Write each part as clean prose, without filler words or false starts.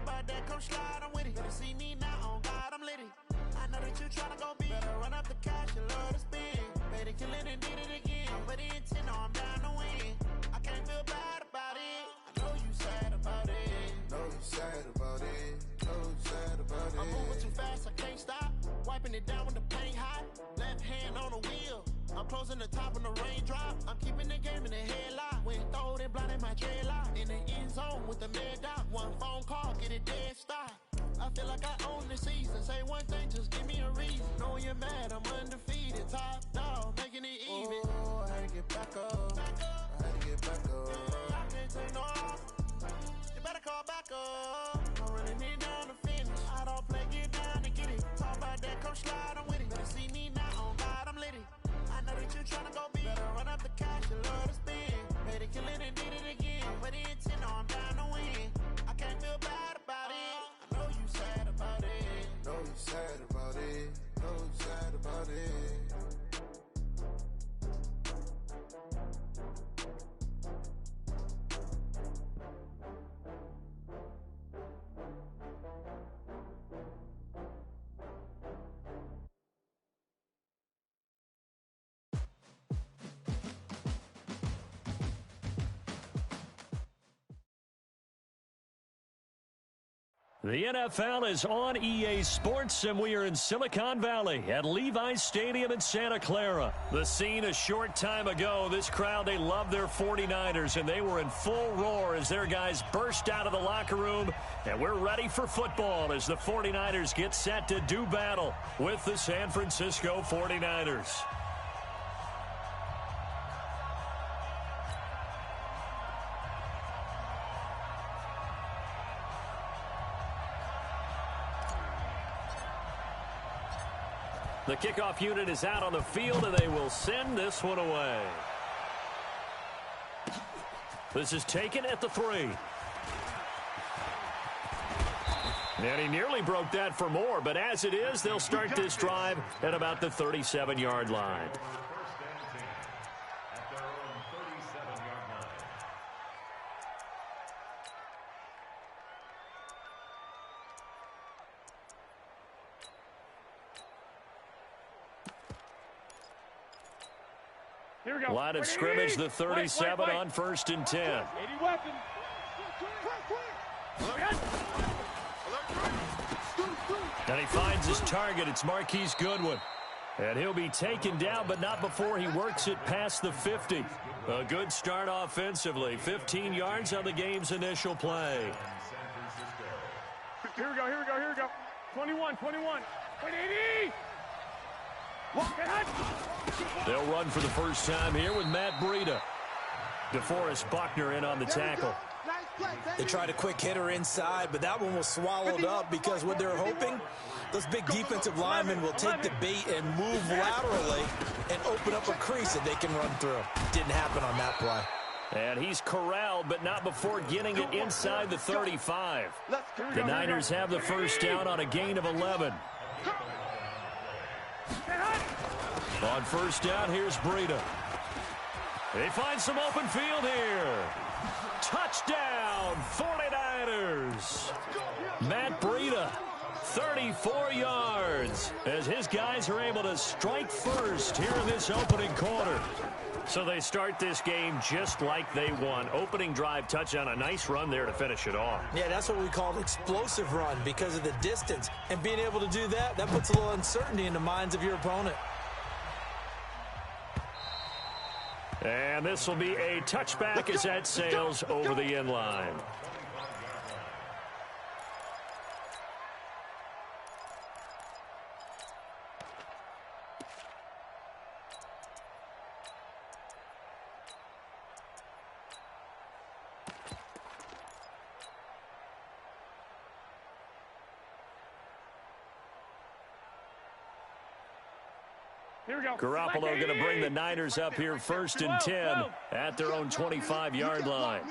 about that, come slide, I'm with it. Better see me now, on God, I'm litty. I know that you tryna go big. Better run up the cash, you love to spin. Made it, kill it, and did it again. But the intent, no, I'm down to win. I can't feel bad about it. I know you sad about it. Know you sad about it. Know you sad about it. I'm moving too fast, I can't stop. Wiping it down when the paint hot. Left hand on the wheel. I'm closing the top when the raindrop. I'm keeping the game in the headlock. When throwed and blinded my dreadlock. In the end zone with the mad dot. One phone call, get it dead stop. I feel like I own the season. Say one thing, just give me a reason. Knowing you're mad, I'm undefeated. Top dog, making it even. Oh, I had to get back up. I had to get back up. I can't take no off. You better call back up. I'm running it down to finish. I don't play, get down and get it. Talk about that, come slide, I'm with it. Better see me now, on God, I'm litty. I know that you tryna go big. Better run up the cash, you love to spin. Made it, kill it, and did it again. But the intent, no, I'm down to win. I can't feel bad about it. I know you sad about it. Know you sad about it. Know you sad about it. The NFL is on EA Sports, and we are in Silicon Valley at Levi's Stadium in Santa Clara. The scene a short time ago. This crowd, they love their 49ers, and they were in full roar as their guys burst out of the locker room. And we're ready for football as the 49ers get set to do battle with the San Francisco 49ers. The kickoff unit is out on the field, and they will send this one away. This is taken at the 3. And he nearly broke that for more, but as it is, they'll start this drive at about the 37-yard line. Line of scrimmage, the 37 on 1st and 10. And he finds his target. It's Marquise Goodwin. And he'll be taken down, but not before he works it past the 50. A good start offensively. 15 yards on the game's initial play. Here we go. 21. 80! They'll run for the first time here with Matt Breida. DeForest Buckner in on the tackle. They tried a quick hitter inside, but that one was swallowed up because what they're hoping, those big defensive linemen will take the bait and move laterally and open up a crease that they can run through. Didn't happen on that play. And he's corralled, but not before getting it inside the 35. The Niners have the first down on a gain of 11. On first down, here's Breida. They find some open field here. Touchdown, 49ers. Matt Breida, 34 yards, as his guys are able to strike first here in this opening quarter. So they start this game just like they won. Opening drive touchdown, a nice run there to finish it off. Yeah, that's what we call an explosive run because of the distance. And being able to do that, that puts a little uncertainty in the minds of your opponent. And this will be a touchback as that sails over the end line. Garoppolo going to bring the Niners up here 1st and 10 at their own 25-yard line.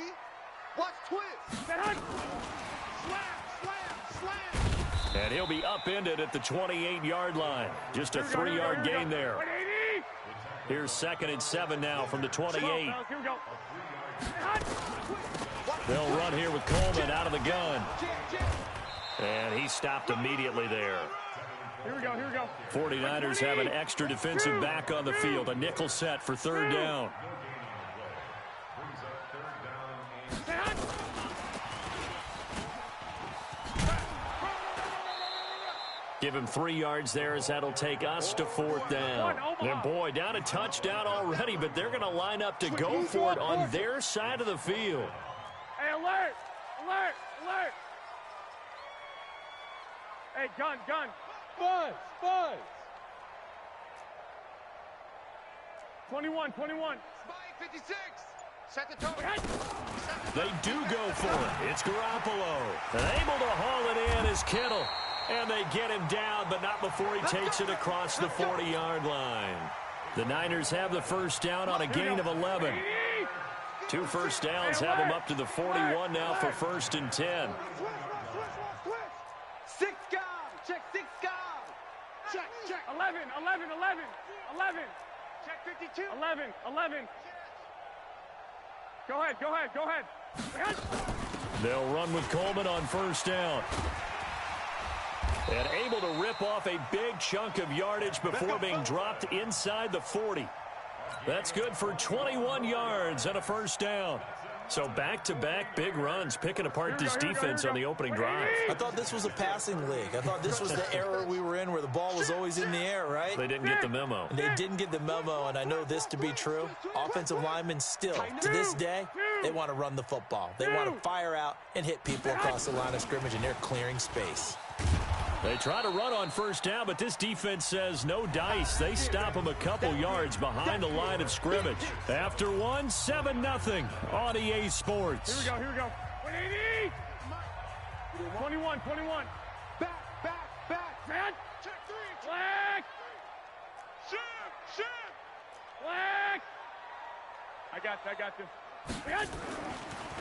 And he'll be upended at the 28-yard line. Just a 3-yard gain there. Here's 2nd and 7 now from the 28. They'll run here with Coleman out of the gun. And he stopped immediately there. Here we go, here we go. 49ers have an extra defensive back on the field. A nickel set for third down. Give him 3 yards there as that'll take us to fourth down. And boy, down a touchdown already, but they're going to line up to go for it on their side of the field. Hey, alert! Alert! Alert! Hey, gun! Buzz! 21. Spike 56. Set the tone. They do go for it. It's Garoppolo. And able to haul it in is Kittle. And they get him down, but not before he takes it across the 40-yard line. The Niners have the first down on a gain of 11. 2 first downs have them up to the 41 now for 1st and 10. 6 guard. Check 6 guard. Check. 11. Check 52. 11. Go ahead. They'll run with Coleman on first down. And able to rip off a big chunk of yardage before being dropped inside the 40. That's good for 21 yards and a first down. So back-to-back big runs, picking apart this defense on the opening drive. I thought this was a passing league. I thought this was the era we were in where the ball was always in the air, right? They didn't get the memo. And they didn't get the memo, and I know this to be true. Offensive linemen still, to this day, they want to run the football. They want to fire out and hit people across the line of scrimmage, and they're clearing space. They try to run on first down, but this defense says no dice. They stop them a couple yards behind the line of scrimmage. After 1, 7-0 on EA Sports. Here we go. 180. 21. Back. Man. Check 3. Flag. Shoot. Flag. I got this.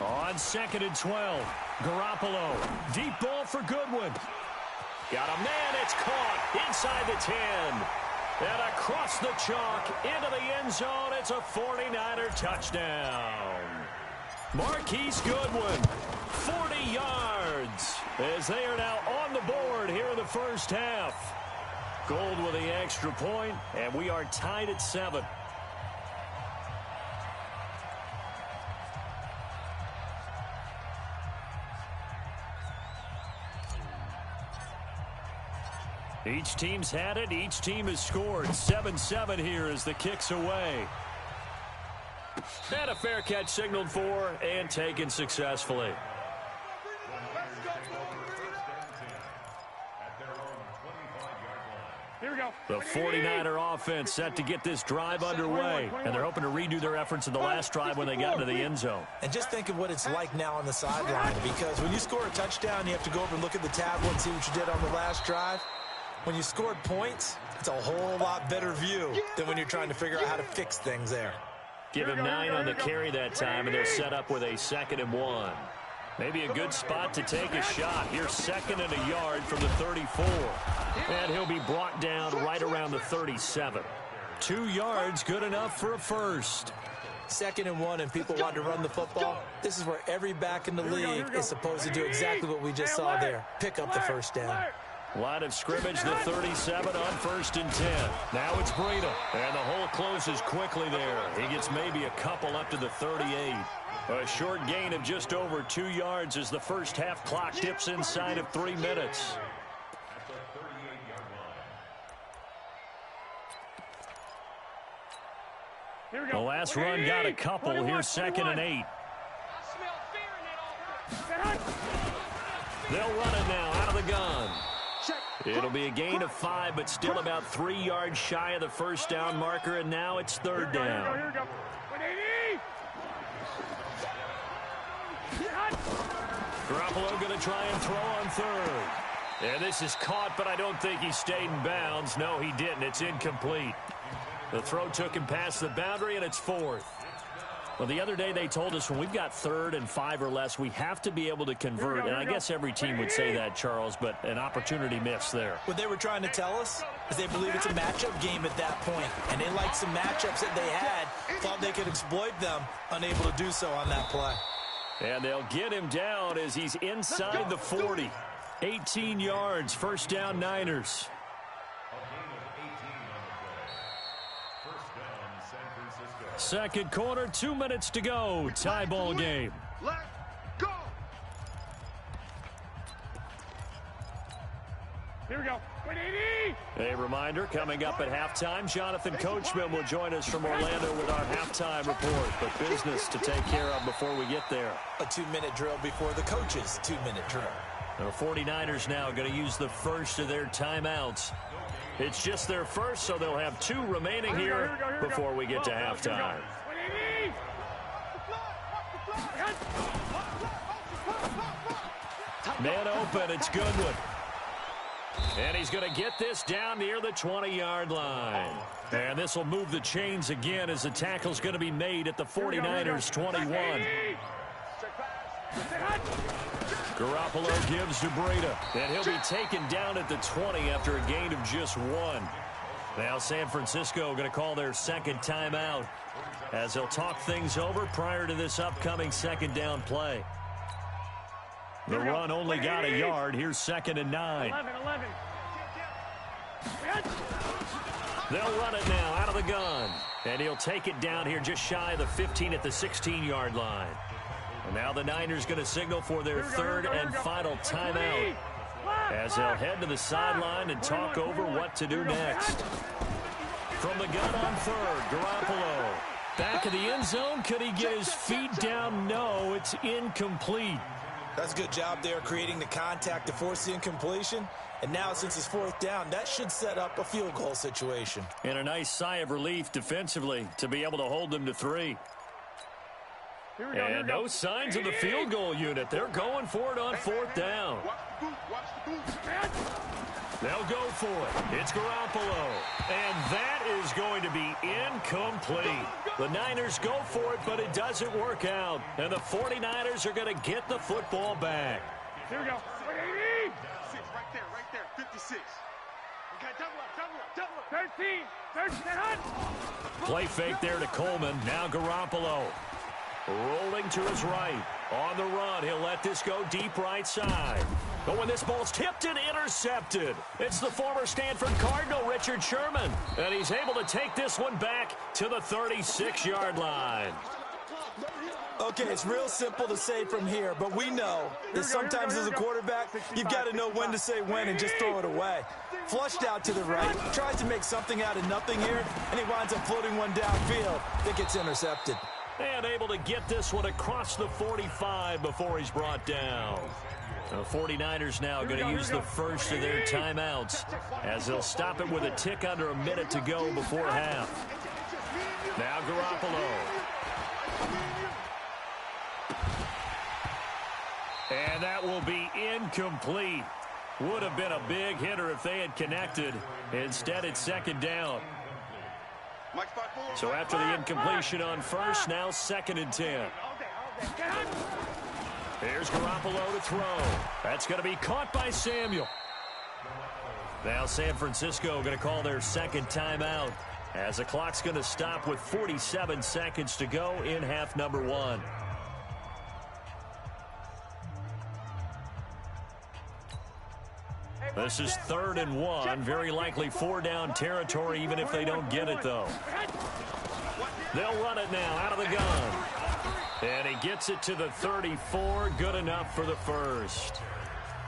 On 2nd and 12, Garoppolo. Deep ball for Goodwin. Got a man, it's caught inside the 10. And across the chalk into the end zone, it's a 49er touchdown. Marquise Goodwin, 40 yards, as they are now on the board here in the first half. Gold with the extra point, and we are tied at 7. Each team's had it. Each team has scored. 7-7 here as the kick's away. And a fair catch signaled for and taken successfully. Here we go. The 49er offense set to get this drive underway. And they're hoping to redo their efforts in the last drive when they got into the end zone. And just think of what it's like now on the sideline, because when you score a touchdown, you have to go over and look at the tablet and see what you did on the last drive. When you scored points, it's a whole lot better view than when you're trying to figure out how to fix things there. Give him 9 on the carry that time, and they'll set up with a 2nd and 1. Maybe a good spot to take a shot. Here's 2nd and a yard from the 34. And he'll be brought down right around the 37. 2 yards, good enough for a first. 2nd and 1, and people want to run the football. This is where every back in the league is supposed to do exactly what we just saw there. Pick up the first down. Line of scrimmage, the 37 on 1st and 10. Now it's Breida, and the hole closes quickly there. He gets maybe a couple up to the 38. A short gain of just over 2 yards as the first half clock dips inside of 3 minutes. The last run got a couple. Here's 2nd and 8. They'll run it now out of the gun. It'll be a gain of 5, but still about 3 yards shy of the first down marker, and now it's 3rd down. Here we go. 180. Garoppolo going to try and throw on 3rd. And this is caught, but I don't think he stayed in bounds. No, he didn't. It's incomplete. The throw took him past the boundary, and it's 4th. Well, the other day they told us when we've got 3rd and 5 or less, we have to be able to convert. And I guess every team would say that, Charles, but an opportunity missed there. What they were trying to tell us is they believe it's a matchup game at that point. And they liked some matchups that they had, thought they could exploit them, unable to do so on that play. And they'll get him down as he's inside the 40. 18 yards, first down Niners. Second quarter, 2 minutes to go. Tie ball game. Let's go. Here we go. 180. A reminder, coming up at halftime, Jonathan Coachman will join us from Orlando with our halftime report. But business to take care of before we get there. A 2-minute drill before the coach's 2-minute drill. The 49ers now going to use the first of their timeouts. It's just their first, so they'll have 2 remaining here before we get to halftime. 180. Man open, it's Goodwin. And he's going to get this down near the 20-yard line. And this will move the chains again as the tackle's going to be made at the 49ers 21. Garoppolo gives to Breida, and he'll be taken down at the 20 after a gain of just 1. Now San Francisco going to call their second timeout as they'll talk things over prior to this upcoming second down play. The run only got a yard. Here's 2nd and 9. 11. They'll run it now out of the gun. And he'll take it down here just shy of the 15 at the 16-yard line. And now the Niners going to signal for their third and final timeout as they'll head to the sideline and talk over what to do next. From the gun on 3rd, Garoppolo. Back of the end zone. Could he get his feet down? No, it's incomplete. That's a good job there creating the contact to force the incompletion. And now since it's 4th down, that should set up a field goal situation. And a nice sigh of relief defensively to be able to hold them to 3. And no signs of the field goal unit. They're going for it on 4th down. They'll go for it. It's Garoppolo. And that is going to be incomplete. The Niners go for it, but it doesn't work out. And the 49ers are going to get the football back. Here we go. 180. Right there. 56. Okay, double up. 13. Play fake there to Coleman. Now Garoppolo. Rolling to his right. On the run, he'll let this go deep right side. But when this ball's tipped and intercepted, it's the former Stanford Cardinal, Richard Sherman. And he's able to take this one back to the 36-yard line. Okay, it's real simple to say from here, but we know that sometimes as a quarterback, you've got to know when to say when and just throw it away. Flushed out to the right, tries to make something out of nothing here, and he winds up floating one downfield that gets intercepted. And able to get this one across the 45 before he's brought down. The 49ers now going to use the first of their timeouts as they'll stop it with a tick under a minute to go before half. Now Garoppolo. And that will be incomplete. Would have been a big hitter if they had connected. Instead, it's 2nd down. So after the incompletion on first, now 2nd and 10. Here's Garoppolo to throw. That's going to be caught by Samuel. Now San Francisco going to call their second timeout as the clock's going to stop with 47 seconds to go in half number 1. This is 3rd and 1. Very likely 4-down territory, even if they don't get it, though. They'll run it now out of the gun. And he gets it to the 34. Good enough for the first.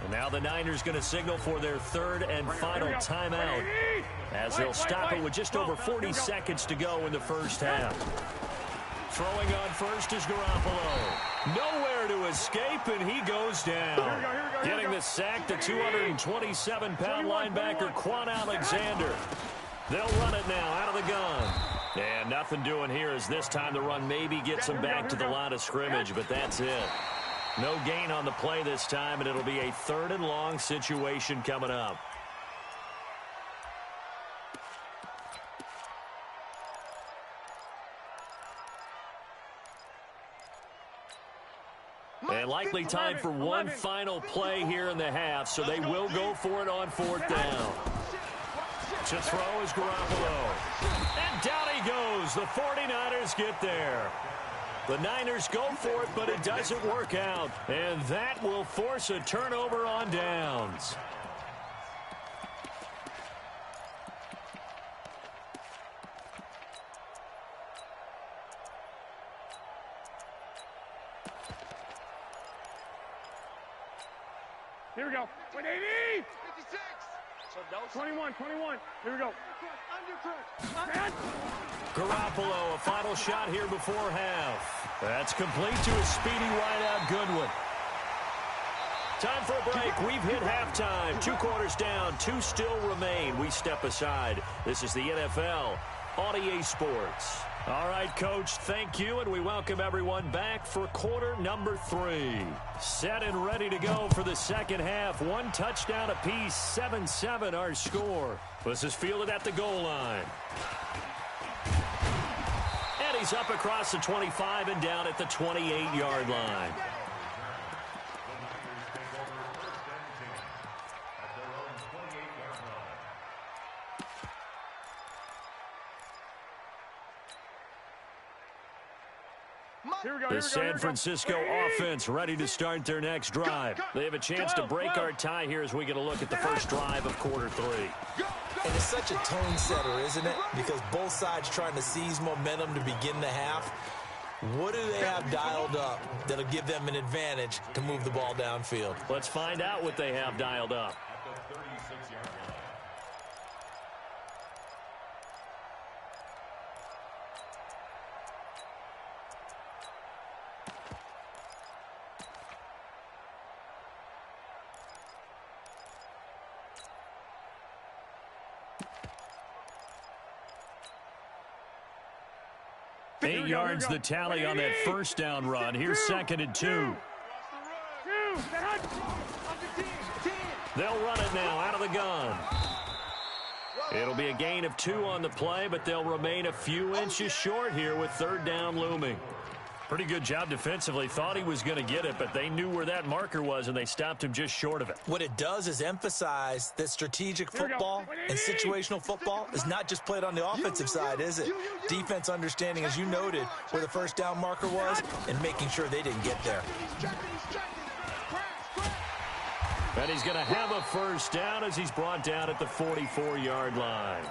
And now the Niners going to signal for their third and final timeout as they'll stop it with just over 40 seconds to go in the first half. Throwing on first is Garoppolo. Nowhere to escape, and he goes down. Getting the sack, the 227-pound linebacker, Quan Alexander. They'll run it now out of the gun. And nothing doing here as this time the run maybe gets them back to the line of scrimmage, but that's it. No gain on the play this time, and it'll be a 3rd and long situation coming up. And likely time for one final play here in the half, so they will go for it on 4th down. To throw is Garoppolo. And down he goes. The 49ers get there. The Niners go for it, but it doesn't work out. And that will force a turnover on downs. Here we go. 180! 56! 21. Here we go. Garoppolo, a final shot here before half. That's complete to a speedy wideout Goodwin. Time for a break. We've hit halftime. 2 quarters down. 2 still remain. We step aside. This is the NFL on EA Sports. All right, Coach, thank you, and we welcome everyone back for quarter number 3. Set and ready to go for the second half. 1 touchdown apiece, 7-7 our score. This is fielded at the goal line. And he's up across the 25 and down at the 28-yard line. The San Francisco offense ready to start their next drive. They have a chance to break our tie here as we get a look at the first drive of quarter 3. And it's such a tone setter, isn't it? Because both sides trying to seize momentum to begin the half. What do they have dialed up that'll give them an advantage to move the ball downfield? Let's find out what they have dialed up. Eight yards the tally on that first down run. Here's 2nd and 2. They'll run it now out of the gun. It'll be a gain of 2 on the play, but they'll remain a few inches short here with 3rd down looming. Pretty good job defensively. Thought he was going to get it, but they knew where that marker was, and they stopped him just short of it. What it does is emphasize that strategic football and situational football is not just played on the offensive side, is it? Defense understanding, as you noted, where the first down marker was and making sure they didn't get there. And he's going to have a first down as he's brought down at the 44-yard line.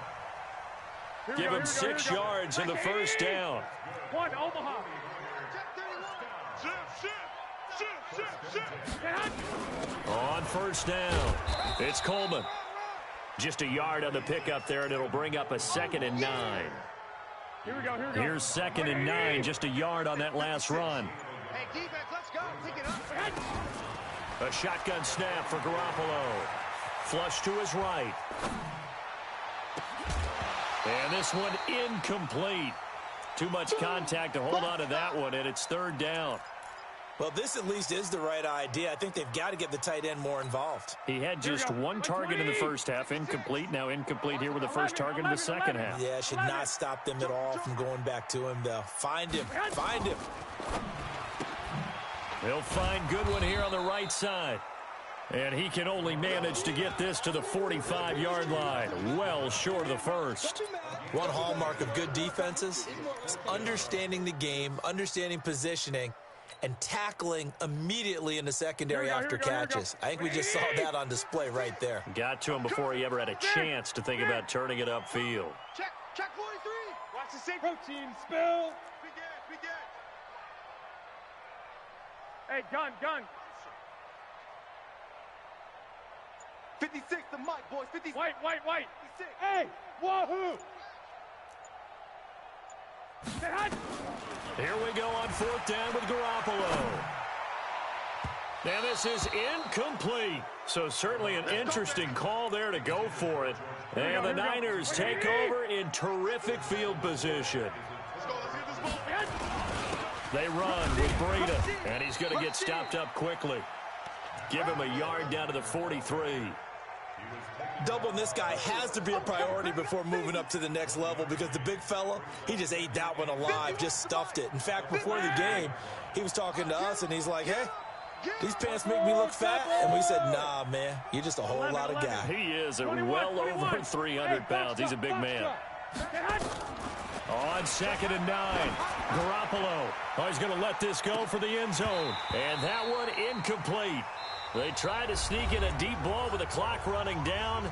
Give him 6 yards in the first down. 1 Omaha. On first down, it's Coleman. Just a yard on the pickup there, and it'll bring up a 2nd and 9. Here we go. Here's 2nd and 9, just a yard on that last run. Hey, defense, let's go. Pick it up. A shotgun snap for Garoppolo. Flush to his right. And this one incomplete. Too much contact to hold on to that one, and it's 3rd down. Well, this at least is the right idea. I think they've got to get the tight end more involved. He had just 1 target in the first half, incomplete. Now incomplete here with the first target in the second half. Yeah, should not stop them at all from going back to him, though. Find him. Find him. They'll find Goodwin here on the right side. And he can only manage to get this to the 45-yard line. Well short of the first. One hallmark of good defenses is understanding the game, understanding positioning, and tackling immediately in the secondary after catches. I think we just saw that on display right there. Got to him before he ever had a chance to think about turning it upfield. Check 43. Watch the sink. Protein spill. Begin. Hey, gun. 56, the mic, boys. 56. White. 56. Hey, wahoo. Here we go on 4th down with Garoppolo. And this is incomplete. So certainly an interesting call there to go for it. And the Niners take over in terrific field position. They run with Breida, and he's going to get stopped up quickly. Give him a yard down to the 43. Doubling this guy has to be a priority before moving up to the next level because the big fella, he just ate that one alive, just stuffed it. In fact, before the game, he was talking to us, and he's like, hey, These pants make me look fat. And we said, nah, man, you're just a whole lot of guy. He is well over 300 pounds. He's a big man. On 2nd and 9, Garoppolo. Oh, he's going to let this go for the end zone. And that one incomplete. They tried to sneak in a deep ball with the clock running down,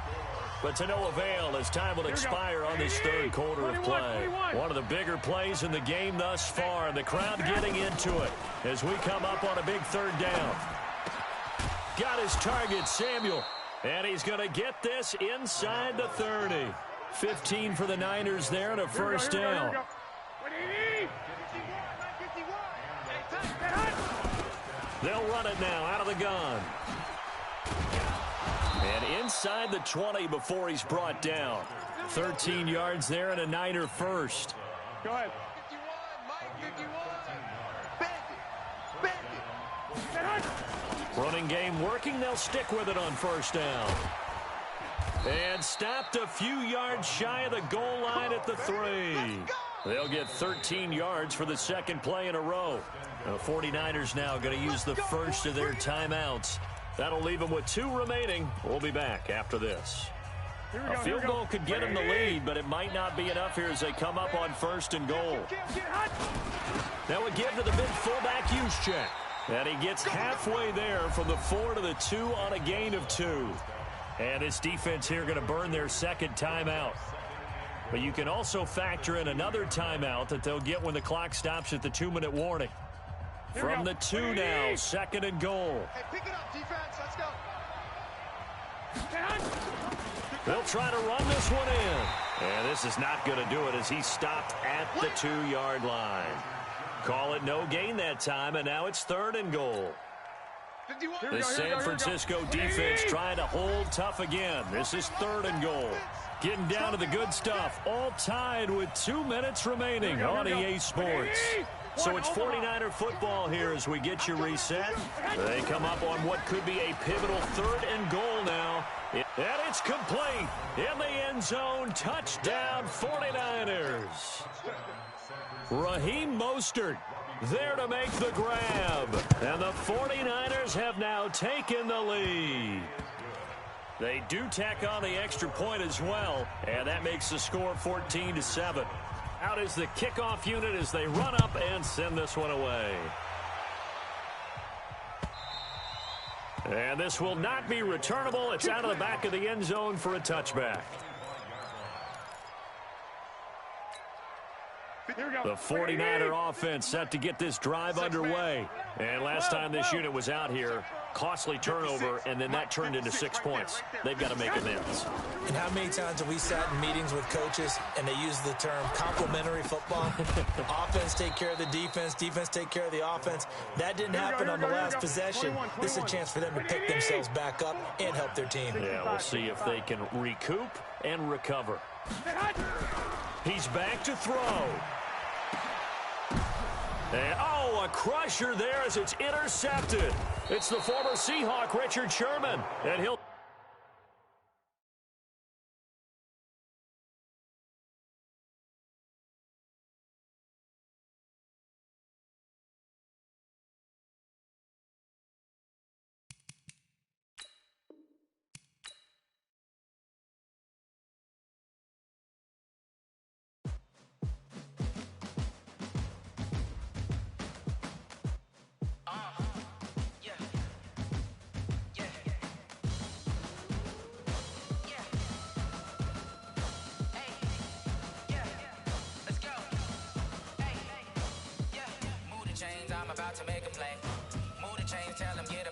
but to no avail as time will expire on this third quarter of play. One of the bigger plays in the game thus far, and the crowd getting into it as we come up on a big third down. Got his target, Samuel, and he's going to get this inside the 30. 15 for the Niners there and a first down. They'll run it now out of the gun. And inside the 20 before he's brought down. 13 yards there and a Niner first. Go ahead. Running game working. They'll stick with it on first down. And stopped a few yards shy of the goal line at the 3. They'll get 13 yards for the second play in a row. The 49ers now going to use the first of their timeouts. That'll leave them with 2 remaining. We'll be back after this. A field goal could get them the lead, but it might not be enough here as they come up on 1st and goal. Now we give to the mid fullback Juszczyk. And he gets halfway there from the 4 to the 2 on a gain of 2. And this defense here going to burn their second timeout. But you can also factor in another timeout that they'll get when the clock stops at the 2-minute warning. From the 2 now, 2nd and goal. Hey, pick it up, defense. Let's go. They'll try to run this one in. And this is not going to do it as he stopped at the 2-yard line. Call it no gain that time, and now it's 3rd and goal. The San Francisco defense trying to hold tough again. This is 3rd and goal. Getting down to the good stuff. All tied with 2 minutes remaining on EA Sports. So it's 49er football here as we get you reset. They come up on what could be a pivotal 3rd and goal now. And it's complete. In the end zone, touchdown 49ers. Raheem Mostert there to make the grab. And the 49ers have now taken the lead. They do tack on the extra point as well, and that makes the score 14-7. Out is the kickoff unit as they run up and send this one away. And this will not be returnable. It's out of the back of the end zone for a touchback. The 49er offense set to get this drive underway. And last time this unit was out here, costly turnover, and then that turned into 6 points. They've got to make amends. And how many times have we sat in meetings with coaches and they use the term complementary football? Offense take care of the defense, defense take care of the offense. That didn't happen on the last possession. This is a chance for them to pick themselves back up and help their team. Yeah, we'll see if they can recoup and recover. He's back to throw. And, a crusher there as it's intercepted. It's the former Seahawk, Richard Sherman. And he'll... I'm about to make a play. Move the chains, tell them get